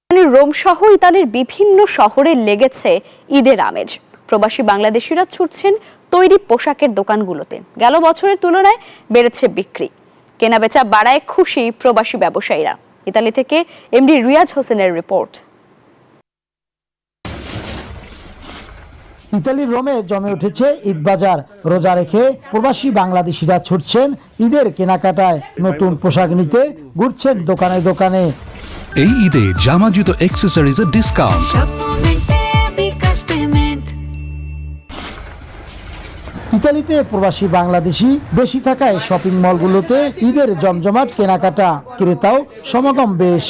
Rome সহ ইতালির বিভিন্ন শহরে লেগেছে ঈদের আমেজ। প্রবাসী বাংলাদেশিরা ছুটছেন তৈরি পোশাকের দোকানগুলোতে। গেল বছরের তুলনায় বেড়েছে বিক্রি, কেনাবেচা বাড়ায় খুশি প্রবাসী ব্যবসায়ীরা। ইতালি থেকে এমডি রিয়াজ হোসেনের রিপোর্ট। ইতালির রোমে জমে উঠেছে ঈদ বাজার। রোজা রেখে প্রবাসী বাংলাদেশিরা ছুটছেন ঈদের কেনাকাটায়। নতুন পোশাক নিতে ঘুরছেন দোকানে দোকানে। এই ঈদে জামা জুতো অ্যাক্সেসরিজের ডিসকাউন্ট। ইতালিতে প্রবাসী বাংলাদেশি বেশি থাকায় শপিং মলগুলোতে ঈদের জমজমাট কেনাকাটা, ক্রেতাও সমাগম বেশ।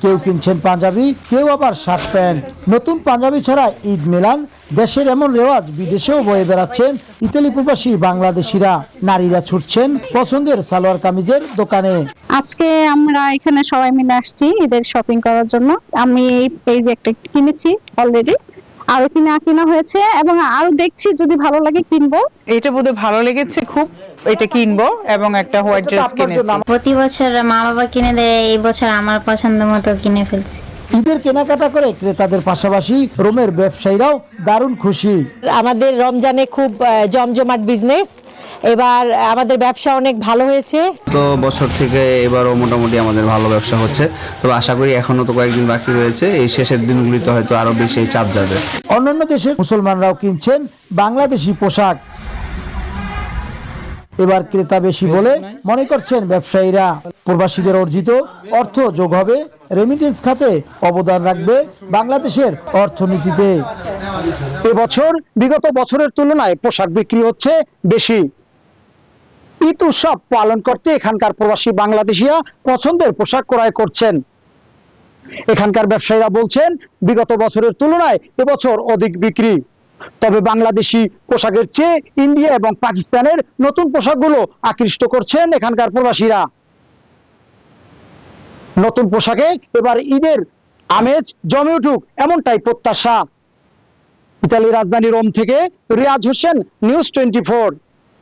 কেউ কিনছেন পাঞ্জাবি, কেউ আবার শার্ট প্যান্ট। নতুন পাঞ্জাবি ছাড়া ঈদ মেলান দেশের এমন রেওয়াজ বিদেশেও বয়ে বেড়াচ্ছেন ইতালি প্রবাসী বাংলাদেশিরা। নারীরা ছুটছেন পছন্দের সালোয়ার কামিজের দোকানে। আজকে আমরা এখানে সবাই মিলে আসছি ঈদের শপিং করার জন্য। আমি এই পেজে একটা কিনেছি অলরেডি, আরো কিনা হয়েছে এবং আরো দেখছি যদি ভালো লাগে কিনবো। এটা বোধহয় ভালো লেগেছে খুব, এটা কিনবো এবং একটা হোয়াইট ড্রেস কিনেছি। প্রতি বছর মা বাবা কিনে দেয়, এই বছর আমার পছন্দ মতো কিনে ফেলছি। ঈদের কেনাকাটা করে ক্রেতাদের পাশাপাশি রোমের ব্যবসায়ীরাও দারুণ খুশি। আমাদের রমজানে খুব জমজমাট বিজনেস, এবার আমাদের ব্যবসা অনেক ভালো হয়েছে। তো বছর থেকে এবারও মোটামুটি আমাদের ভালো ব্যবসা হচ্ছে। তো আশা করি এখনো তো কয়েকদিন বাকি রয়েছে, এই শেষের দিনগুলিতে হয়তো আরো বেশি চাপ যাবে। অন্যান্য দেশের মুসলমানরাও কিনছেন বাংলাদেশি পোশাক। এবার ক্রেতা বেশি বলে মনে করছেন ব্যবসায়ীরা। প্রবাসীদের অর্জিত অর্থ যোগ হবে রেমিটেন্স খাতে, অবদান রাখবে বাংলাদেশের অর্থনীতিতে। এবছর বিগত বছরের তুলনায় পোশাক বিক্রি হচ্ছে বেশি। ঈদ উৎসব পালন করতে এখানকার প্রবাসী বাংলাদেশিরা পছন্দের পোশাক ক্রয় করছেন। এখানকার ব্যবসায়ীরা বলছেন বিগত বছরের তুলনায় এবছর অধিক বিক্রি। তবে বাংলাদেশি পোশাকের চেয়ে ইন্ডিয়া এবং পাকিস্তানের নতুন পোশাকগুলো আকৃষ্ট করছেন এখানকার প্রবাসীরা। নতুন পোশাকে এবার ঈদের আমেজ জমে উঠুক এমনটাই প্রত্যাশা। ইতালির রাজধানী রোম থেকে রিয়াজ হোসেন, নিউজ 24।